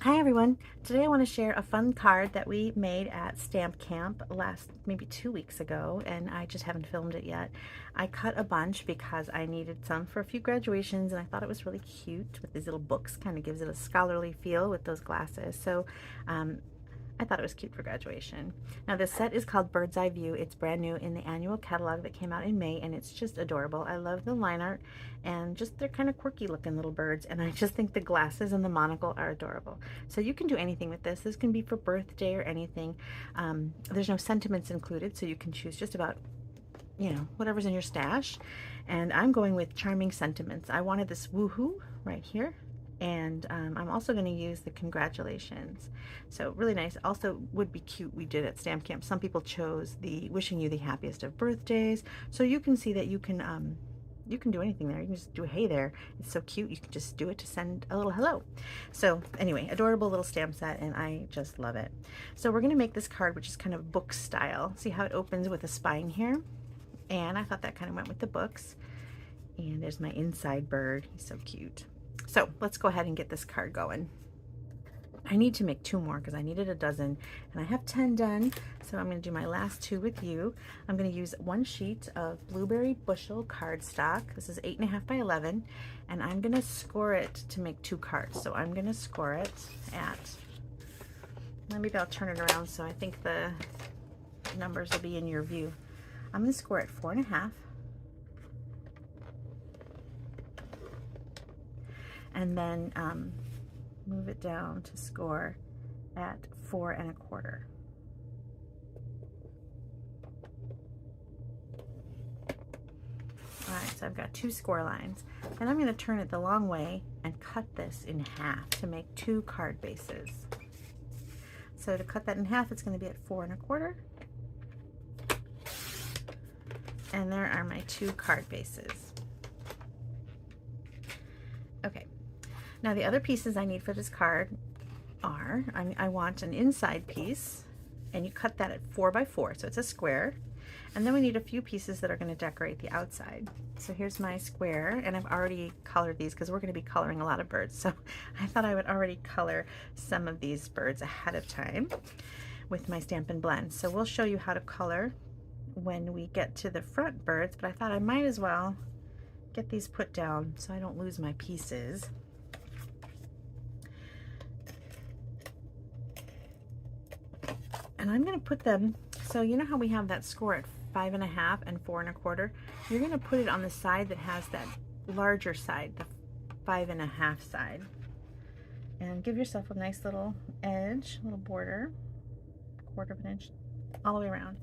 Hi everyone! Today I want to share a fun card that we made at Stamp Camp maybe 2 weeks ago, and I just haven't filmed it yet. I cut a bunch because I needed some for a few graduations, and I thought it was really cute with these little books. Kind of gives it a scholarly feel with those glasses. So I thought it was cute for graduation. Now this set is called Bird's Eye View. It's brand new in the annual catalog that came out in May, and it's just adorable. I love the line art, and just they're kind of quirky looking little birds, and I just think the glasses and the monocle are adorable. So you can do anything with this. This can be for birthday or anything. There's no sentiments included, so you can choose just about whatever's in your stash. And I'm going with Charming Sentiments. I wanted this woohoo right here, and I'm also going to use the congratulations. So really nice. Also would be cute, we did at Stamp Camp, some people chose the wishing you the happiest of birthdays. So you can see that you can do anything there. You can just do a hey there. It's so cute. You can just do it to send a little hello. So anyway, adorable little stamp set, and I just love it. So we're going to make this card, which is kind of book style. See how it opens with a spine here? And I thought that kind of went with the books. And there's my inside bird. He's so cute. So let's go ahead and get this card going. I need to make 2 more because I needed a dozen, and I have 10 done. So I'm going to do my last 2 with you. I'm going to use 1 sheet of Blueberry Bushel cardstock. This is 8.5 by 11, and I'm going to score it to make 2 cards. So I'm going to score it at, maybe I'll turn it around so I think the numbers will be in your view. I'm going to score it 4.5. And then move it down to score at 4.25. All right, so I've got 2 score lines, and I'm going to turn it the long way and cut this in half to make 2 card bases. So to cut that in half, it's going to be at 4.25. And there are my 2 card bases. Okay. Now the other pieces I need for this card are, I want an inside piece, and you cut that at 4 by 4, so it's a square. And then we need a few pieces that are going to decorate the outside. So here's my square, and I've already colored these because we're going to be coloring a lot of birds. So I thought I would already color some of these birds ahead of time with my Stampin' Blend. So we'll show you how to color when we get to the front birds, but I thought I might as well get these put down so I don't lose my pieces. And I'm going to put them, so you know how we have that score at 5.5 and 4.25? You're going to put it on the side that has that larger side, the 5.5 side. And give yourself a nice little edge, little border, 1/4 inch, all the way around,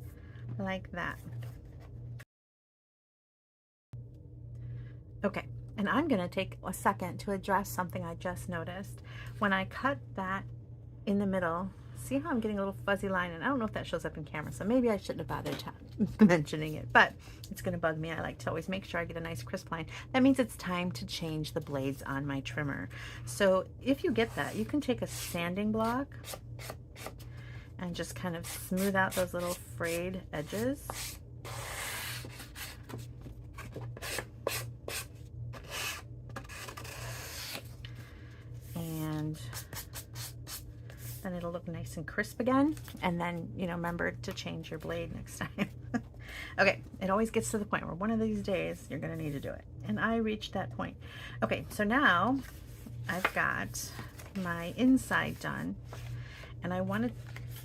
like that. Okay, and I'm going to take a second to address something I just noticed. When I cut that in the middle, see how I'm getting a little fuzzy line, and I don't know if that shows up in camera, so maybe I shouldn't have bothered mentioning it, but it's going to bug me. I like to always make sure I get a nice crisp line. That means it's time to change the blades on my trimmer. So if you get that, you can take a sanding block and just kind of smooth out those little frayed edges. And then it'll look nice and crisp again. And then, remember to change your blade next time. Okay, it always gets to the point where one of these days you're going to need to do it. And I reached that point. Okay, so now I've got my inside done. And I want to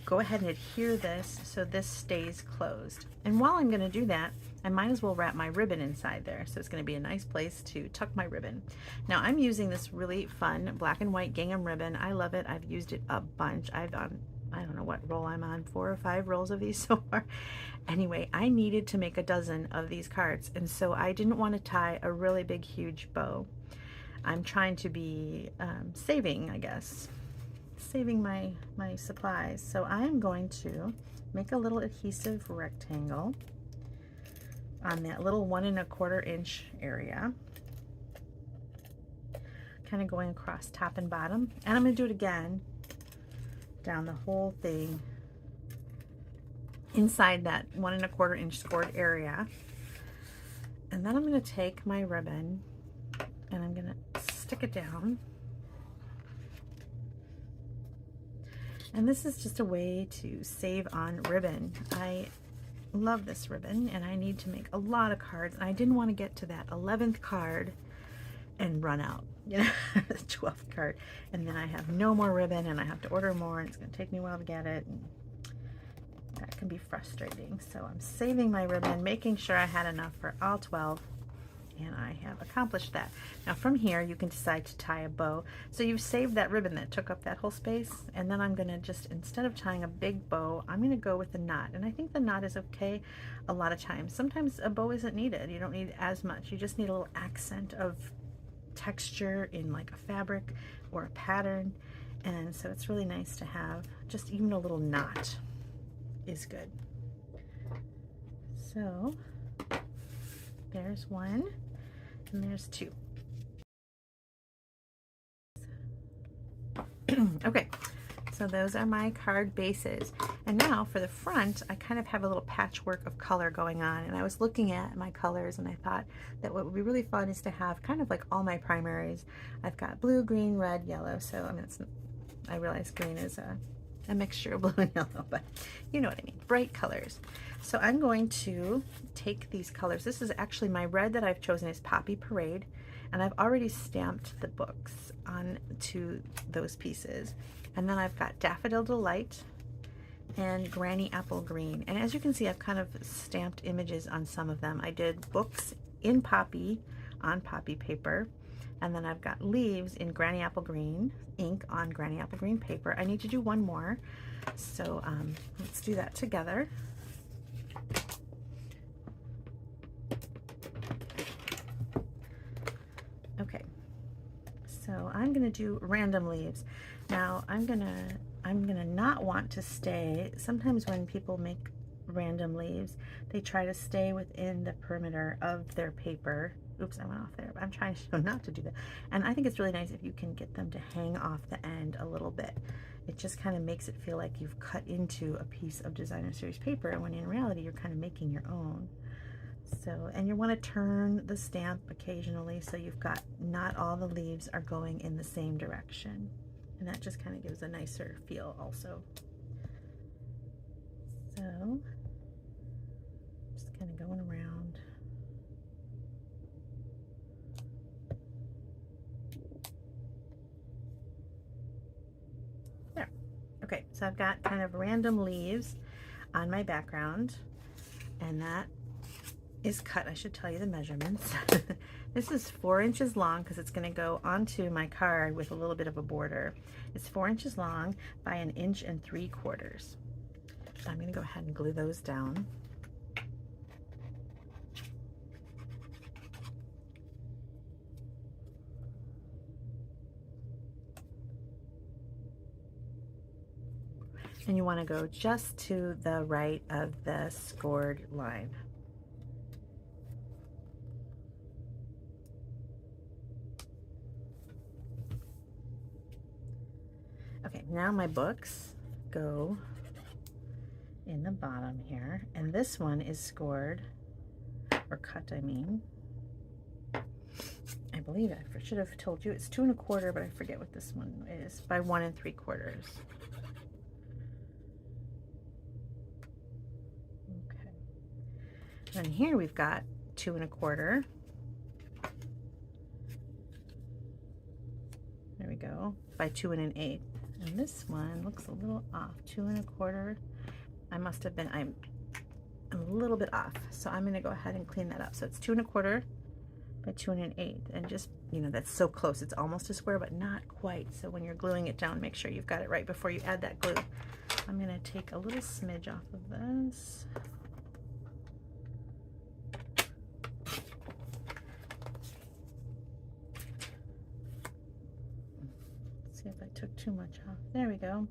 go ahead and adhere this so this stays closed. And while I'm going to do that, I might as well wrap my ribbon inside there. So it's going to be a nice place to tuck my ribbon. Now I'm using this really fun black and white gingham ribbon. I love it. I've used it a bunch. I've done, I don't know what roll I'm on, 4 or 5 rolls of these so far. Anyway, I needed to make a dozen of these cards, and so I didn't want to tie a really big huge bow. I'm trying to be saving, I guess, saving my supplies. So I'm going to make a little adhesive rectangle on that little 1.25 inch area, kind of going across top and bottom, and I'm going to do it again down the whole thing inside that 1.25 inch scored area. And then I'm going to take my ribbon and I'm going to stick it down And this is just a way to save on ribbon. I love this ribbon and I need to make a lot of cards. And I didn't want to get to that 11th card and run out, you know, the 12th card. And then I have no more ribbon and I have to order more and it's going to take me a while to get it. And that can be frustrating. So I'm saving my ribbon, making sure I had enough for all 12. And I have accomplished that. Now from here you can decide to tie a bow. So you've saved that ribbon that took up that whole space, and then I'm going to just, instead of tying a big bow, I'm going to go with a knot. And I think the knot is okay a lot of times. Sometimes a bow isn't needed. You don't need as much. You just need a little accent of texture in like a fabric or a pattern. And so it's really nice to have just even a little knot is good. So there's one. And there's two. Okay, so those are my card bases. And now for the front, I kind of have a little patchwork of color going on. And I was looking at my colors and I thought that what would be really fun is to have kind of like all my primaries. I've got blue, green, red, yellow. So I mean, I realize green is a mixture of blue and yellow, but you know what I mean, bright colors. So I'm going to take these colors. This is actually my red that I've chosen is Poppy Parade, and I've already stamped the books onto those pieces. And then I've got Daffodil Delight and Granny Apple Green. And as you can see, I've kind of stamped images on some of them. I did books in Poppy on Poppy paper. And then I've got leaves in Granny Apple Green, ink on Granny Apple Green paper. I need to do one more. So let's do that together. Okay, so I'm gonna do random leaves. Now I'm gonna not want to stay. Sometimes when people make random leaves, they try to stay within the perimeter of their paper. Oops, I went off there. I'm trying to show not to do that. And I think it's really nice if you can get them to hang off the end a little bit. It just kind of makes it feel like you've cut into a piece of designer series paper, when in reality you're kind of making your own. So, and you want to turn the stamp occasionally so you've got not all the leaves are going in the same direction. And that just kind of gives a nicer feel also. So, just kind of going around. There. Okay, so I've got kind of random leaves on my background, and that is cut. I should tell you the measurements. This is 4 inches long because it's going to go onto my card with a little bit of a border. It's 4 inches long by 1 3/4 inches. So I'm going to go ahead and glue those down. And you want to go just to the right of the scored line. Okay, now my books go in the bottom here, and this one is scored, or cut, I mean. I believe I should have told you it's 2 1/4, but I forget what this one is, by 1 3/4. Okay. And here we've got 2 1/4. There we go, by 2 1/8. And this one looks a little off, 2 1/4. I must have been, I'm a little bit off. So I'm gonna go ahead and clean that up. So it's 2 1/4 by 2 1/8. And just, you know, that's so close. It's almost a square, but not quite. So when you're gluing it down, make sure you've got it right before you add that glue. I'm gonna take a little smidge off of this. See if I took too much off. There we go.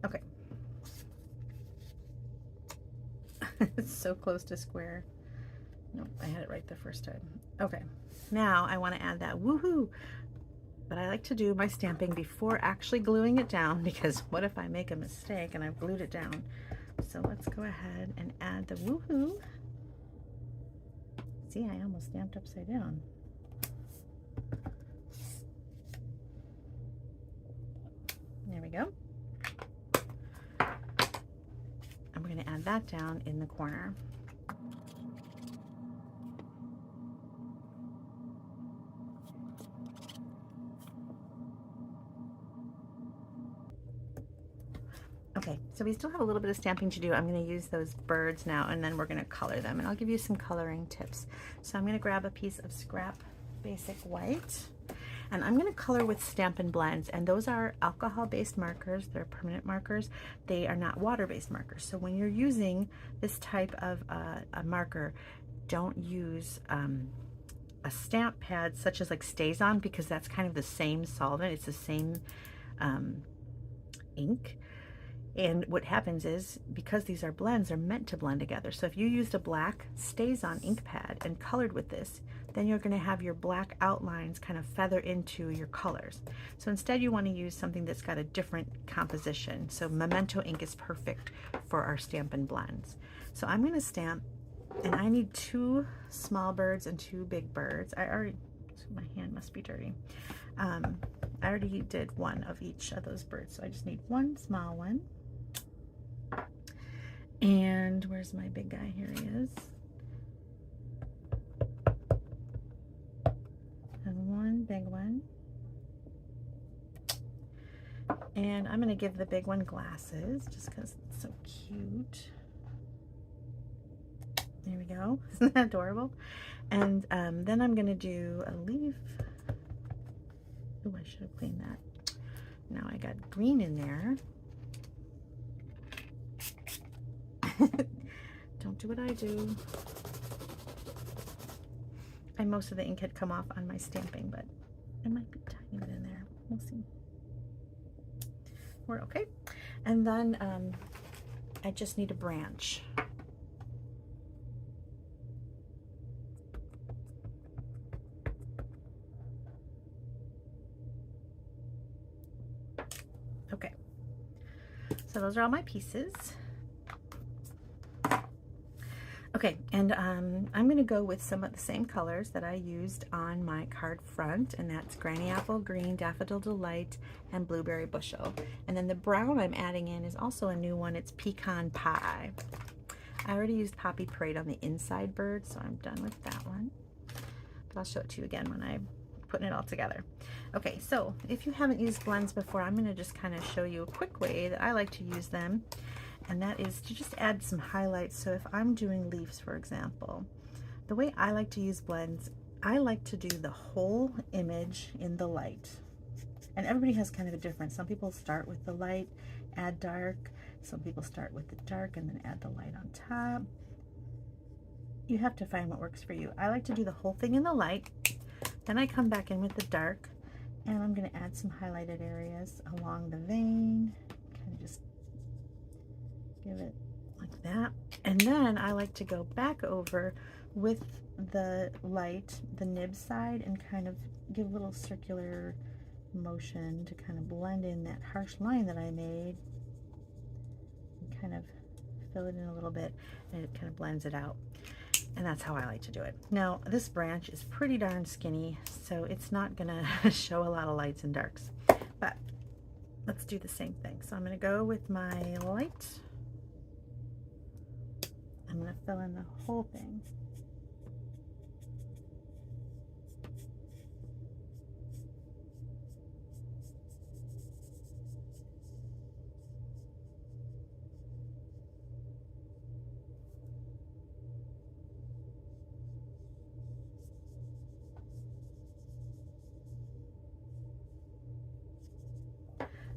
Okay. It's so close to square. Nope, I had it right the first time. Okay, now I want to add that woohoo, but I like to do my stamping before actually gluing it down, because what if I make a mistake and I've glued it down? So let's go ahead and add the woohoo. See, I almost stamped upside down. There we go. down in the corner. Okay, so we still have a little bit of stamping to do. I'm going to use those birds now, and then we're going to color them, and I'll give you some coloring tips. So I'm going to grab a piece of scrap basic white, and I'm going to color with Stampin' Blends, and those are alcohol-based markers. They're permanent markers. They are not water-based markers. So when you're using this type of a marker, don't use a stamp pad such as like Stays-On, because that's kind of the same solvent. It's the same ink. And what happens is, because these are blends, they're meant to blend together. So if you used a black Stays-On ink pad and colored with this, then you're going to have your black outlines kind of feather into your colors. So instead you want to use something that's got a different composition. So Memento ink is perfect for our Stampin' Blends. So I'm going to stamp, and I need 2 small birds and 2 big birds. My hand must be dirty. I already did 1 of each of those birds, so I just need 1 small one. And where's my big guy? Here he is. And 1 big one. And I'm going to give the big one glasses just because it's so cute. There we go. Isn't that adorable? And then I'm going to do a leaf. Oh, I should have cleaned that. Now I got green in there. Don't do what I do. And most of the ink had come off on my stamping, but it might be a tiny bit in there. We'll see. We're okay. And then I just need a branch. Okay. So those are all my pieces. Okay, and I'm going to go with some of the same colors that I used on my card front, and that's Granny Apple Green, Daffodil Delight, and Blueberry Bushel. And then the brown I'm adding in is also a new one. It's Pecan Pie. I already used Poppy Parade on the inside bird, so I'm done with that one. But I'll show it to you again when I'm putting it all together. Okay, so if you haven't used blends before, I'm going to just kind of show you a quick way that I like to use them. And that is to just add some highlights. So if I'm doing leaves, for example, the way I like to use blends, I like to do the whole image in the light. And everybody has kind of a difference. Some people start with the light, add dark. Some people start with the dark and then add the light on top. You have to find what works for you. I like to do the whole thing in the light. Then I come back in with the dark, and I'm going to add some highlighted areas along the vein. Kind of just give it like that. And then I like to go back over with the light, the nib side, and kind of give a little circular motion to kind of blend in that harsh line that I made, and kind of fill it in a little bit, and it kind of blends it out. And that's how I like to do it. Now, this branch is pretty darn skinny, so it's not gonna show a lot of lights and darks, but let's do the same thing. So I'm gonna go with my light. I'm going to fill in the whole thing.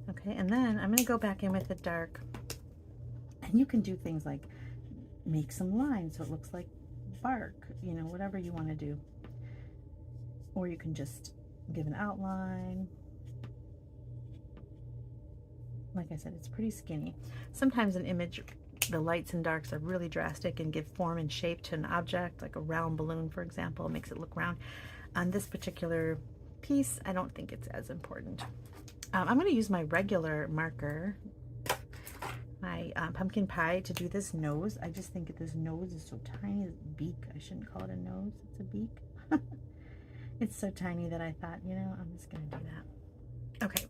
Okay, and then I'm going to go back in with the dark. And you can do things like make some lines so it looks like bark, you know, whatever you want to do. Or you can just give an outline. Like I said, it's pretty skinny. Sometimes an image, the lights and darks are really drastic and give form and shape to an object, like a round balloon, for example, makes it look round. On this particular piece, I don't think it's as important. I'm going to use my regular marker, my pumpkin pie, to do this nose. I just think this nose is so tiny. This beak, I shouldn't call it a nose, it's a beak. It's so tiny that I thought, you know, I'm just gonna do that. Okay,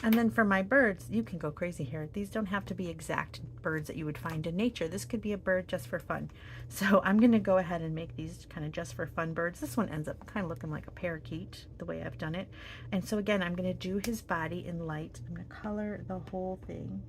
And then for my birds, you can go crazy here. These don't have to be exact birds that you would find in nature. This could be a bird just for fun. So I'm going to go ahead and make these kind of just for fun birds. This one ends up kind of looking like a parakeet, the way I've done it. And so again, I'm going to do his body in light. I'm going to color the whole thing.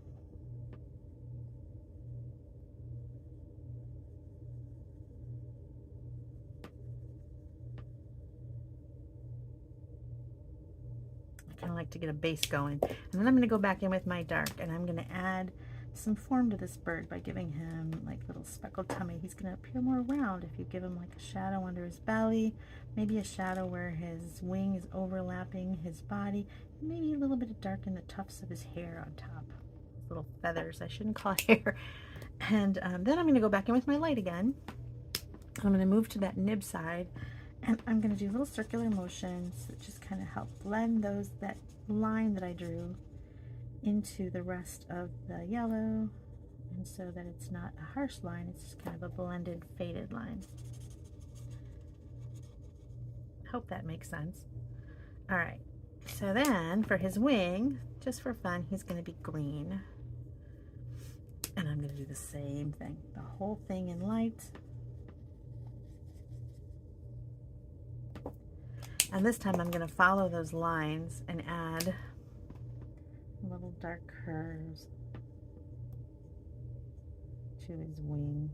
Kind of like to get a base going, and then I'm going to go back in with my dark, and I'm going to add some form to this bird by giving him like little speckled tummy. He's going to appear more round if you give him like a shadow under his belly, maybe a shadow where his wing is overlapping his body, maybe a little bit of dark in the tufts of his hair on top. Little feathers, I shouldn't call it hair. And then I'm going to go back in with my light again. I'm going to move to that nib side, and I'm going to do little circular motions that just kind of help blend that line that I drew into the rest of the yellow, and so that it's not a harsh line, it's just kind of a blended, faded line. Hope that makes sense. All right, so then for his wing, just for fun, he's going to be green. And I'm going to do the same thing, the whole thing in light. And this time I'm going to follow those lines and add little dark curves to his wing.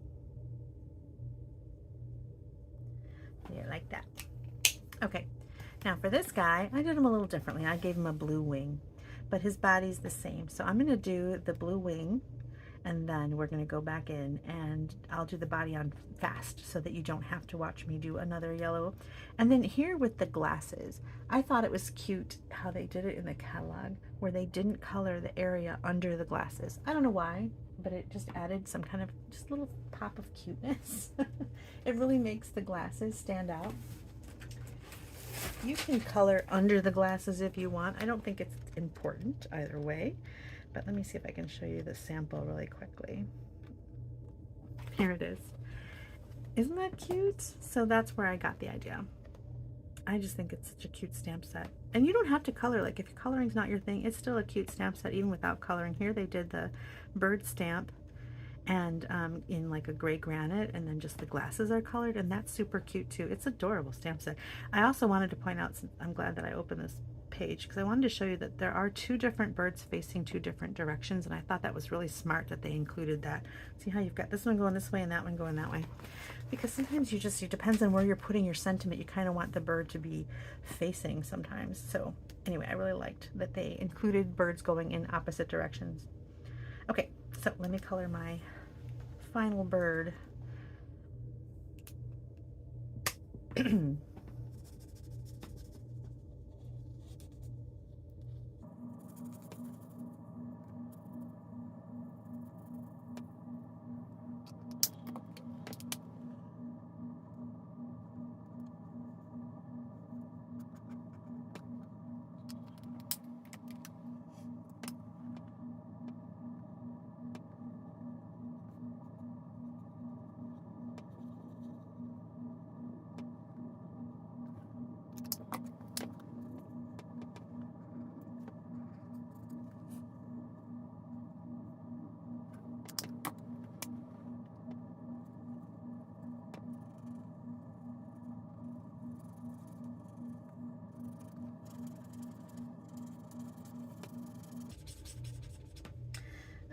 Yeah, like that. Okay, now for this guy, I did him a little differently. I gave him a blue wing, but his body's the same. So I'm going to do the blue wing, and then we're going to go back in and I'll do the body on fast so that you don't have to watch me do another yellow. And then here with the glasses, I thought it was cute how they did it in the catalog where they didn't color the area under the glasses. I don't know why, but it just added some kind of just little pop of cuteness. It really makes the glasses stand out. You can color under the glasses if you want. I don't think it's important either way. But let me see if I can show you the sample really quickly. Here it is. Isn't that cute? So that's where I got the idea. I just think it's such a cute stamp set. And you don't have to color. Like if coloring's not your thing, it's still a cute stamp set even without coloring. Here they did the bird stamp and in like a gray granite, and then just the glasses are colored, and that's super cute too. It's adorable stamp set. I also wanted to point out, I'm glad that I opened this page, because I wanted to show you that there are two different birds facing two different directions, and I thought that was really smart that they included that. See how you've got this one going this way and that one going that way, because sometimes it depends on where you're putting your sentiment. You kind of want the bird to be facing sometimes. So anyway, I really liked that they included birds going in opposite directions. Okay, so let me color my final bird.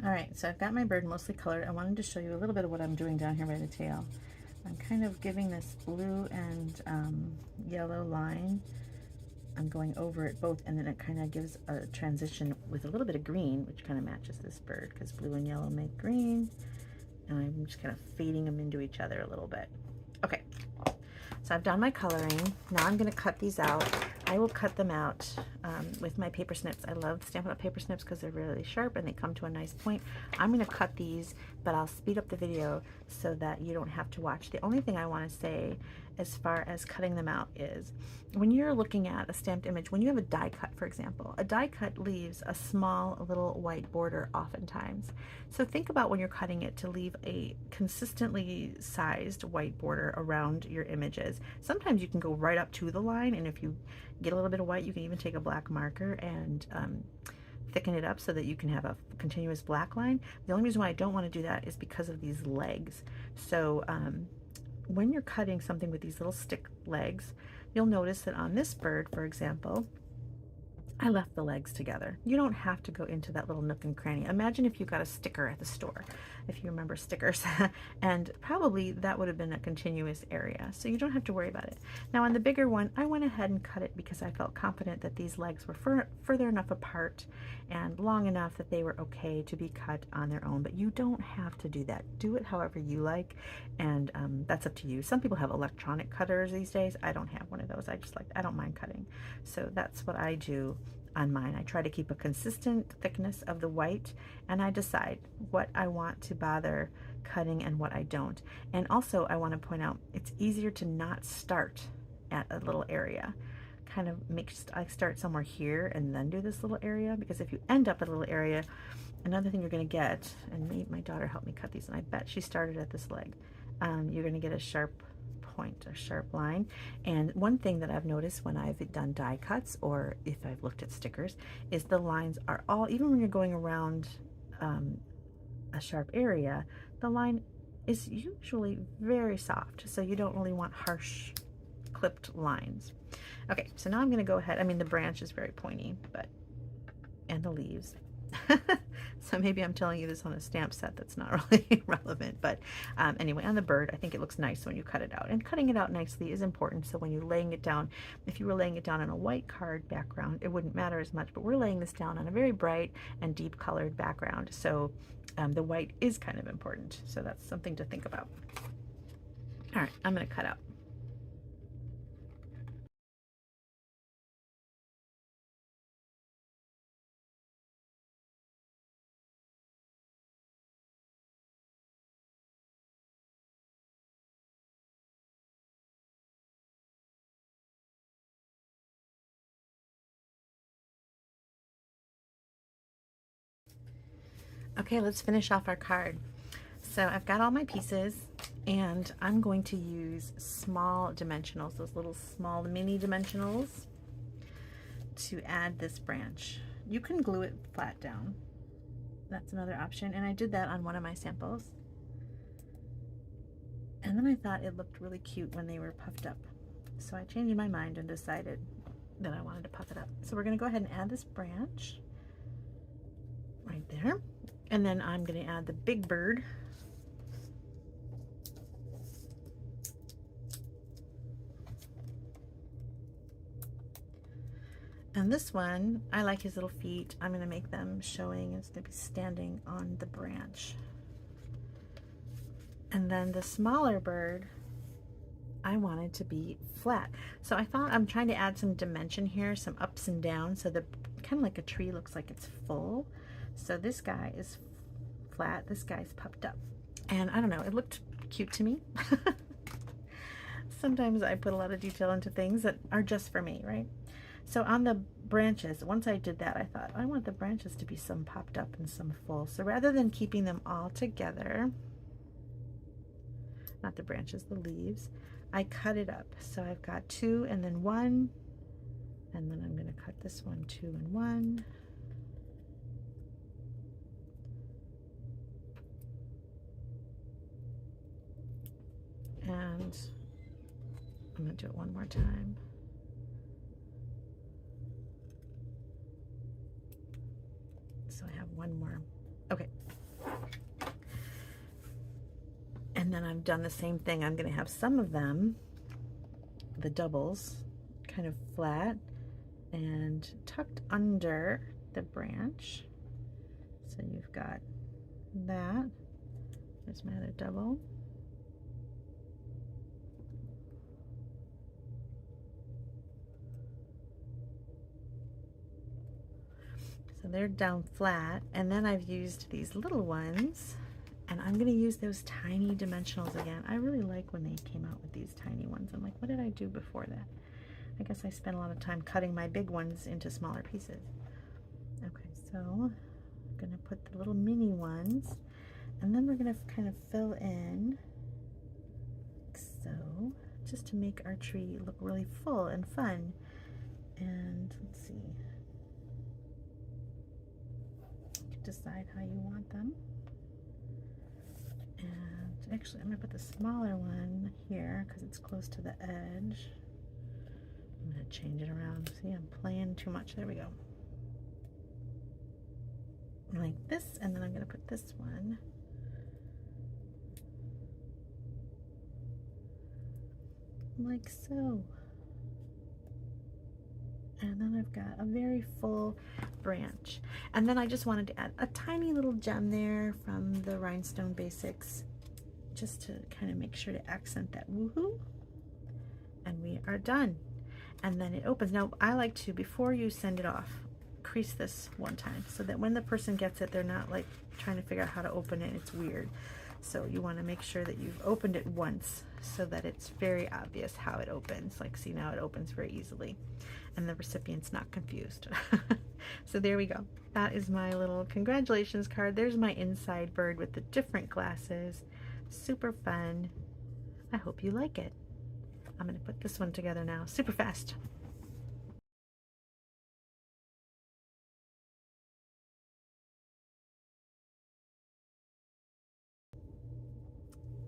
All right, so I've got my bird mostly colored. I wanted to show you a little bit of what I'm doing down here by the tail. I'm kind of giving this blue and yellow line. I'm going over it both, and then it kind of gives a transition with a little bit of green, which kind of matches this bird because blue and yellow make green. And I'm just kind of fading them into each other a little bit. Okay, so I've done my coloring. Now I'm going to cut these out. I will cut them out with my paper snips. I love Stampin' Up! Paper snips because they're really sharp and they come to a nice point. I'm going to cut these, but I'll speed up the video so that you don't have to watch. The only thing I want to say as far as cutting them out is when you're looking at a stamped image, when you have a die cut, for example, a die cut leaves a small little white border oftentimes. So think about when you're cutting it to leave a consistently sized white border around your images. Sometimes you can go right up to the line, and if you get a little bit of white, you can even take a black marker and thicken it up so that you can have a continuous black line. The only reason why I don't want to do that is because of these legs. So when you're cutting something with these little stick legs, you'll notice that on this bird, for example, I left the legs together. You don't have to go into that little nook and cranny. Imagine if you got a sticker at the store, if you remember stickers, and probably that would have been a continuous area, so you don't have to worry about it. Now on the bigger one, I went ahead and cut it because I felt confident that these legs were further enough apart and long enough that they were okay to be cut on their own, but you don't have to do that. Do it however you like, and that's up to you. Some people have electronic cutters these days. I don't have one of those. I don't mind cutting, so that's what I do on mine. I try to keep a consistent thickness of the white, and I decide what I want to bother cutting and what I don't. And also I want to point out, it's easier to not start at a little area. Kind of I start somewhere here and then do this little area, because if you end up at a little area, another thing you're going to get, and my daughter helped me cut these, and I bet she started at this leg, you're going to get a sharp point, a sharp line. And one thing that I've noticed when I've done die cuts, or if I've looked at stickers, is the lines are all, even when you're going around a sharp area, the line is usually very soft, so you don't really want harsh clipped lines. Okay, so now I'm going to go ahead, the branch is very pointy, and the leaves. So maybe I'm telling you this on a stamp set that's not really relevant, but anyway, on the bird, I think it looks nice when you cut it out, and cutting it out nicely is important. So when you're laying it down, if you were laying it down on a white card background, it wouldn't matter as much, but we're laying this down on a very bright and deep colored background, so the white is kind of important, so that's something to think about. All right, I'm going to cut out. Okay, let's finish off our card. So I've got all my pieces, and I'm going to use small dimensionals, those little small mini dimensionals, to add this branch. You can glue it flat down. That's another option, and I did that on one of my samples. And then I thought it looked really cute when they were puffed up. So I changed my mind and decided that I wanted to puff it up. So we're going to go ahead and add this branch right there. And then I'm going to add the big bird. And this one, I like his little feet. I'm going to make them showing. It's going to be standing on the branch. And then the smaller bird, I wanted to be flat. So I thought, I'm trying to add some dimension here, some ups and downs, so the kind of like a tree looks like it's full. So this guy is flat, this guy's puffed up. And I don't know, it looked cute to me. Sometimes I put a lot of detail into things that are just for me, right? So on the branches, once I did that, I thought, I want the branches to be some popped up and some full. So rather than keeping them all together, not the branches, the leaves, I cut it up. So I've got 2 and then 1, and then I'm going to cut this one 2 and 1. And I'm going to do it one more time. So I have one more. Okay. And then I've done the same thing. I'm going to have some of them, the doubles, kind of flat and tucked under the branch. So you've got that. There's my other double. So they're down flat, and then I've used these little ones, and I'm going to use those tiny dimensionals again. I really like when they came out with these tiny ones. I'm like, what did I do before that? I guess I spent a lot of time cutting my big ones into smaller pieces. Okay, so I'm going to put the little mini ones, and then we're going to kind of fill in, like so, just to make our tree look really full and fun. And let's see. decide how you want them. And actually, I'm going to put the smaller one here because it's close to the edge. I'm going to change it around. See, I'm playing too much. There we go. Like this, and then I'm going to put this one like so. And then I've got a very full branch. And then I just wanted to add a tiny little gem there from the Rhinestone Basics, just to kind of make sure to accent that woohoo. And we are done. And then it opens. Now I like to, before you send it off, crease this one time so that when the person gets it, they're not like trying to figure out how to open it. It's weird. So you want to make sure that you've opened it once so that it's very obvious how it opens. Like, see, now it opens very easily and the recipient's not confused. So there we go. That is my little congratulations card. There's my inside bird with the different glasses. Super fun. I hope you like it. I'm going to put this one together now super fast.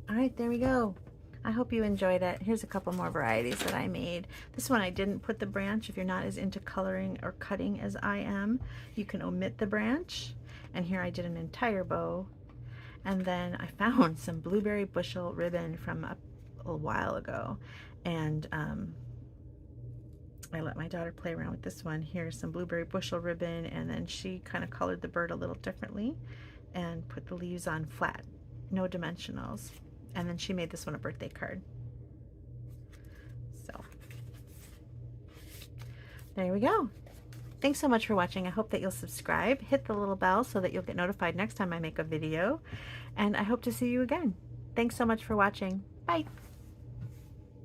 All right, there we go. I hope you enjoyed it. Here's a couple more varieties that I made. This one I didn't put the branch. If you're not as into coloring or cutting as I am, you can omit the branch. And here I did an entire bow. And then I found some blueberry bushel ribbon from a while ago. And I let my daughter play around with this one. Here's some blueberry bushel ribbon, and then she kind of colored the bird a little differently and put the leaves on flat, no dimensionals. And then she made this one a birthday card. So there we go. Thanks so much for watching. I hope that you'll subscribe, hit the little bell so that you'll get notified next time I make a video, and I hope to see you again. Thanks so much for watching. Bye.